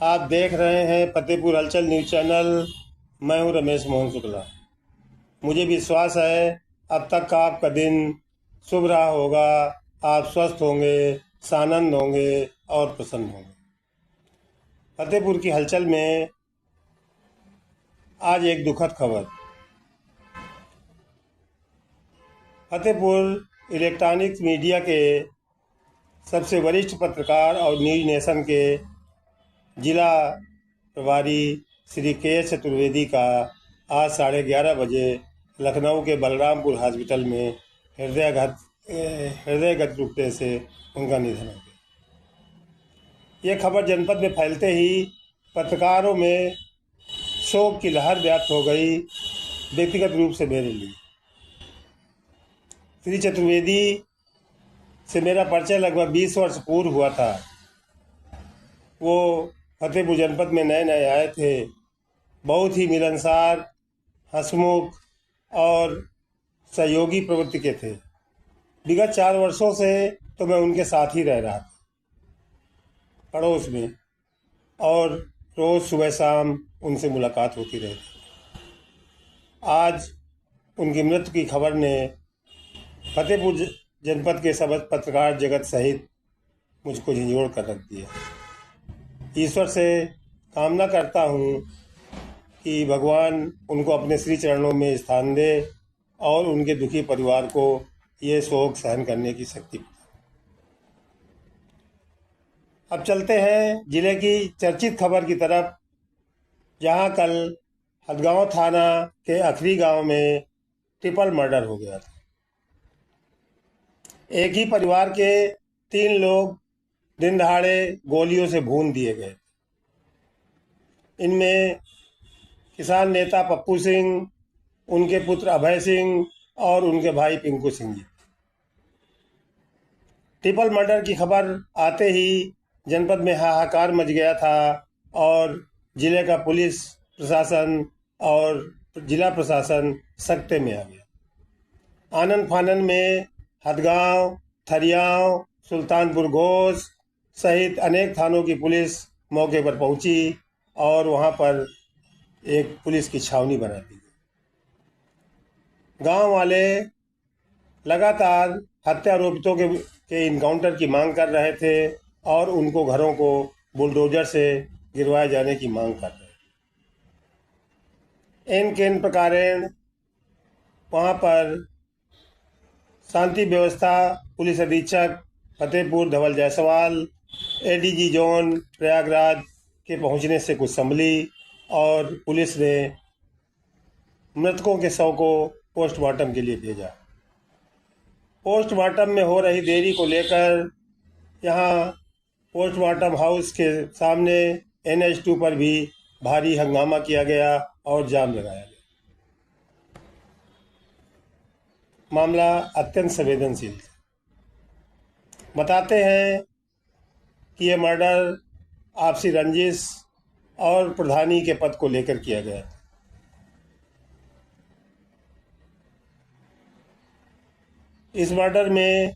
आप देख रहे हैं फतेहपुर हलचल न्यूज चैनल। मैं हूं रमेश मोहन शुक्ला। मुझे विश्वास है अब तक का आपका दिन शुभ रहा होगा। आप स्वस्थ होंगे, सानंद होंगे और प्रसन्न होंगे। फतेहपुर की हलचल में आज एक दुखद खबर। फतेहपुर इलेक्ट्रॉनिक्स मीडिया के सबसे वरिष्ठ पत्रकार और न्यूज नेशन के जिला प्रभारी श्री के एस चतुर्वेदी का आज 11:30 बजे लखनऊ के बलरामपुर हॉस्पिटल में हृदयगत रुकने से उनका निधन हो गया। ये खबर जनपद में फैलते ही पत्रकारों में शोक की लहर व्याप्त हो गई। व्यक्तिगत रूप से मेरे लिए श्री चतुर्वेदी से मेरा परिचय लगभग 20 वर्ष पूर्व हुआ था। वो फतेहपुर जनपद में नए नए आए थे। बहुत ही मिलनसार, हंसमुख और सहयोगी प्रवृत्ति के थे। विगत 4 वर्षों से तो मैं उनके साथ ही रह रहा था, पड़ोस में, और रोज़ सुबह शाम उनसे मुलाकात होती रहती। आज उनकी मृत्यु की खबर ने फतेहपुर जनपद के सब पत्रकार जगत सहित मुझको झंझोड़ कर रख दिया। ईश्वर से कामना करता हूँ कि भगवान उनको अपने श्री चरणों में स्थान दे और उनके दुखी परिवार को ये शोक सहन करने की शक्ति। अब चलते हैं जिले की चर्चित खबर की तरफ, जहां कल हदगांव थाना के अखरी गांव में ट्रिपल मर्डर हो गया था। एक ही परिवार के 3 लोग दिन दहाड़े गोलियों से भून दिए गए। इनमें किसान नेता पप्पू सिंह, उनके पुत्र अभय सिंह और उनके भाई पिंकू सिंह जी। ट्रिपल मर्डर की खबर आते ही जनपद में हाहाकार मच गया था और जिले का पुलिस प्रशासन और जिला प्रशासन सख्ते में आ गया। आनन फानन में हदगांव, थरियाव, सुल्तानपुर घोष सहित अनेक थानों की पुलिस मौके पर पहुंची और वहां पर एक पुलिस की छावनी बना दी। गांव वाले लगातार हत्यारोपितों के इनकाउंटर की मांग कर रहे थे और उनको घरों को बुलडोजर से गिरवाए जाने की मांग कर रहे थे। इन केन प्रकारेण वहाँ पर शांति व्यवस्था पुलिस अधीक्षक फतेहपुर धवल जायसवाल, एडीजी जोन प्रयागराज के पहुंचने से कुछ संभली और पुलिस ने मृतकों के शव को पोस्टमार्टम के लिए भेजा। पोस्टमार्टम में हो रही देरी को लेकर यहाँ पोस्टमार्टम हाउस के सामने NH2 पर भी भारी हंगामा किया गया और जाम लगाया गया। मामला अत्यंत संवेदनशील था। बताते हैं कि यह मर्डर आपसी रंजिश और प्रधानी के पद को लेकर किया गया था। इस मर्डर में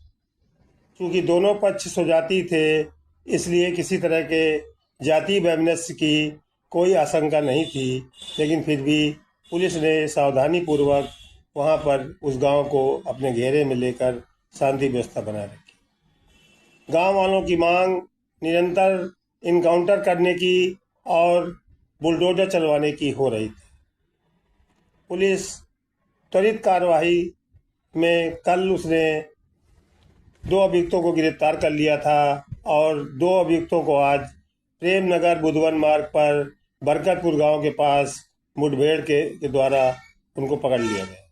चूंकि दोनों पक्ष स्वजाती थे, इसलिए किसी तरह के जाति वैमनस्य की कोई आशंका नहीं थी, लेकिन फिर भी पुलिस ने सावधानी पूर्वक वहां पर उस गांव को अपने घेरे में लेकर शांति व्यवस्था बनाए रखी। गांव वालों की मांग निरंतर इनकाउंटर करने की और बुलडोजर चलवाने की हो रही थी। पुलिस त्वरित कार्यवाही में कल उसने 2 अभियुक्तों को गिरफ्तार कर लिया था और 2 अभियुक्तों को आज प्रेमनगर बुधवन मार्ग पर बरकतपुर गांव के पास मुठभेड़ के द्वारा उनको पकड़ लिया गया।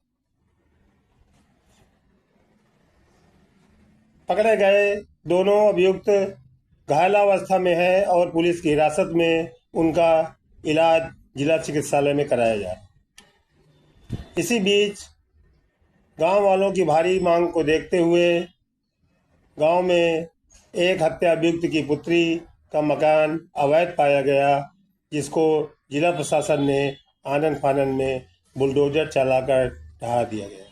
पकड़े गए दोनों अभियुक्त घायलावस्था में है और पुलिस की हिरासत में उनका इलाज जिला चिकित्सालय में कराया जा रहा है। इसी बीच गांव वालों की भारी मांग को देखते हुए गांव में एक हत्या अभियुक्त की पुत्री का मकान अवैध पाया गया, जिसको जिला प्रशासन ने आनन फानन में बुलडोजर चलाकर ढहा दिया गया।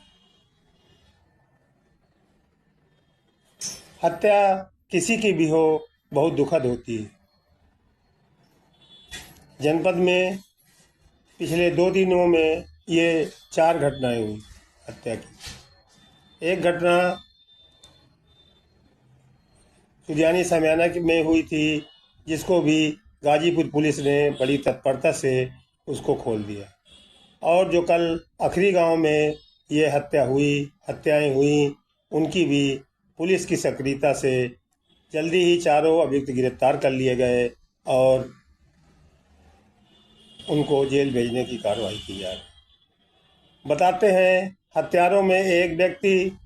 हत्या किसी की भी हो बहुत दुखद होती है। जनपद में पिछले 2 दिनों में ये 4 घटनाएं हुई हत्या की। एक घटना सुदियानी सामियाना में हुई थी, जिसको भी गाजीपुर पुलिस ने बड़ी तत्परता से उसको खोल दिया। और जो कल अखरी गांव में ये हत्याएं हुई, उनकी भी पुलिस की सक्रियता से जल्दी ही चारों अभियुक्त गिरफ्तार कर लिए गए और उनको जेल भेजने की कार्रवाई की जा रही। बताते हैं, हत्यारों में एक व्यक्ति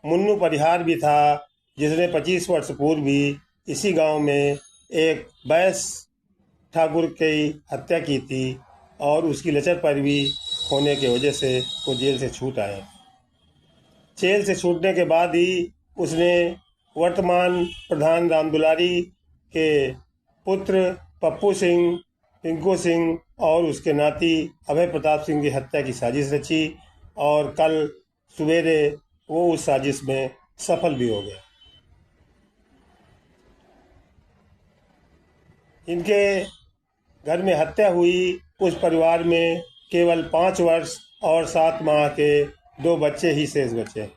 मुन्नू परिहार भी था, जिसने 25 वर्ष पूर्व भी इसी गांव में एक बैस ठाकुर की हत्या की थी और उसकी लचर पैरवी होने की वजह से वो जेल से छूट आए। जेल से छूटने के बाद ही उसने वर्तमान प्रधान रामदुलारी के पुत्र पप्पू सिंह, पिंकू सिंह और उसके नाती अभय प्रताप सिंह की हत्या की साजिश रची और कल सवेरे वो उस साजिश में सफल भी हो गया। इनके घर में हत्या हुई उस परिवार में केवल 5 वर्ष और 7 माह के 2 बच्चे ही शेष बचे,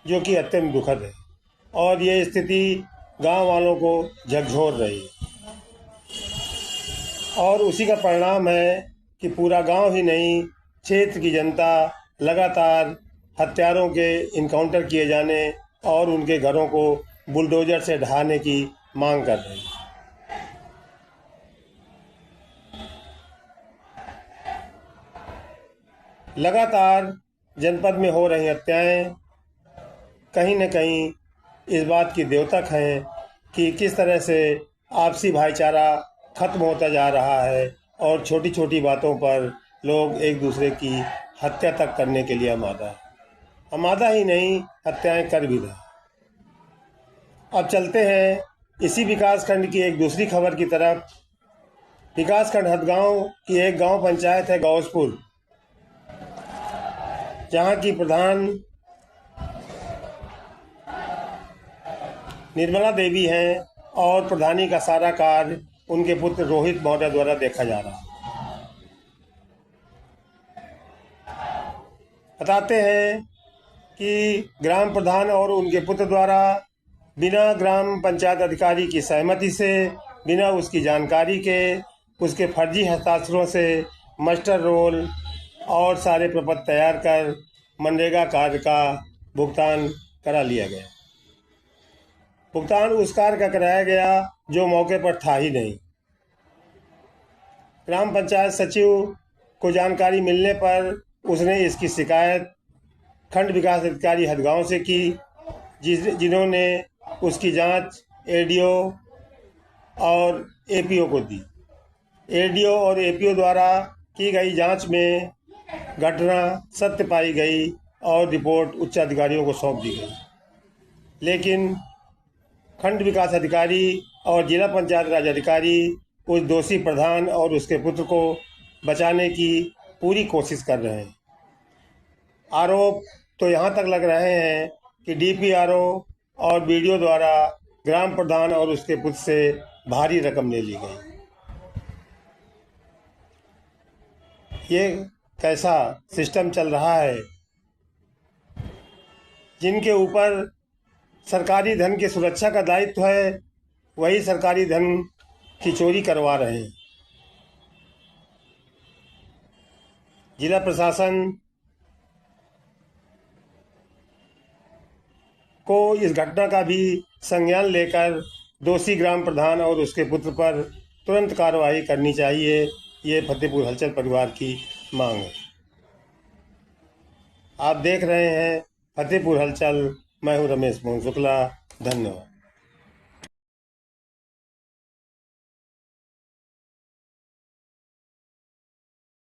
जो कि अत्यंत दुखद है और ये स्थिति गांव वालों को झकझोर रही है। और उसी का परिणाम है कि पूरा गांव ही नहीं, क्षेत्र की जनता लगातार हत्यारों के इनकाउंटर किए जाने और उनके घरों को बुलडोजर से ढहाने की मांग कर रही है। लगातार जनपद में हो रही हत्याएं कहीं न कहीं इस बात की द्योतक हैं कि किस तरह से आपसी भाईचारा खत्म होता जा रहा है और छोटी छोटी बातों पर लोग एक दूसरे की हत्या तक करने के लिए आमादा ही नहीं, हत्याएं कर भी रहे। अब चलते हैं इसी विकासखंड की एक दूसरी खबर की तरफ। विकासखंड हदगांव की एक गांव पंचायत है गौसपुर, जहां की प्रधान निर्मला देवी हैं और प्रधानी का सारा कार्य उनके पुत्र रोहित मौर्य द्वारा देखा जा रहा है। बताते हैं कि ग्राम प्रधान और उनके पुत्र द्वारा बिना ग्राम पंचायत अधिकारी की सहमति से, बिना उसकी जानकारी के, उसके फर्जी हस्ताक्षरों से मास्टर रोल और सारे प्रपत्र तैयार कर मनरेगा कार्य का भुगतान करा लिया गया। भुगतान उस कार्य का कराया गया जो मौके पर था ही नहीं। ग्राम पंचायत सचिव को जानकारी मिलने पर उसने इसकी शिकायत खंड विकास अधिकारी हदगांव से की, जिन्होंने उसकी जांच एडीओ और एपीओ को दी। एडीओ और एपीओ द्वारा की गई जांच में घटना सत्य पाई गई और रिपोर्ट उच्च अधिकारियों को सौंप दी गई। लेकिन खंड विकास अधिकारी और जिला पंचायत राज अधिकारी उस दोषी प्रधान और उसके पुत्र को बचाने की पूरी कोशिश कर रहे हैं। आरोप तो यहाँ तक लग रहे हैं कि डीपीआरओ और बीडीओ द्वारा ग्राम प्रधान और उसके पुत्र से भारी रकम ले ली गई। ये कैसा सिस्टम चल रहा है? जिनके ऊपर सरकारी धन की सुरक्षा का दायित्व है, वही सरकारी धन की चोरी करवा रहे हैं। जिला प्रशासन को इस घटना का भी संज्ञान लेकर दोषी ग्राम प्रधान और उसके पुत्र पर तुरंत कार्रवाई करनी चाहिए। ये फतेहपुर हलचल परिवार की मांग है। आप देख रहे हैं फतेहपुर हलचल। मैं हूं रमेश मोहन शुक्ला। धन्यवाद।